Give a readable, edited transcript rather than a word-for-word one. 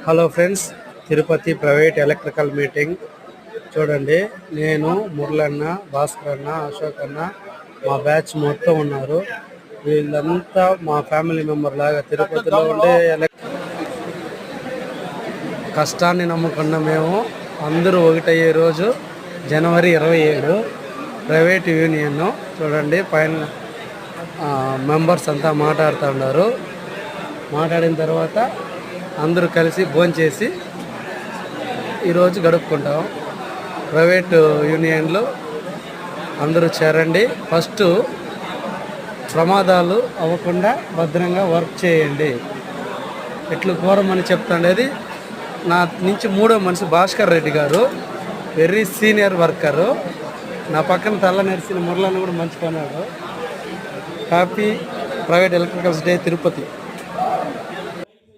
Hello friends, Tirupati private electrical meeting చూడండి. నేను మురళన్న, భాస్కర్ అన్న, అశోక్ అన్న, మా బ్యాచ్ మొత్తం ఉన్నారు. వీళ్ళంతా మా ఫ్యామిలీ మెంబర్ లాగా తిరుపతిలో ఉండే కష్టాన్ని నమ్ముకున్న మేము అందరూ ఒకటయ్యే రోజు జనవరి 27 ప్రైవేట్ యూనియన్ చూడండి. పైన మెంబర్స్ అంతా మాట్లాడుతున్నారు. మాట్లాడిన తర్వాత అందరూ కలిసి భోంచేసి ఈరోజు గడుపుకుంటాం. ప్రైవేటు యూనియన్లు అందరూ చేరండి. ఫస్ట్ ప్రమాదాలు అవ్వకుండా భద్రంగా వర్క్ చేయండి. ఇట్లు కోరమని చెప్తుండేది నా నుంచి మూడో మనిషి భాస్కర్ రెడ్డి గారు, వెరీ సీనియర్ వర్కరు. నా పక్కన తల్ల నెరిసిన మురళను కూడా మంచి పన్నాడు. Happy private electricals day Tirupati.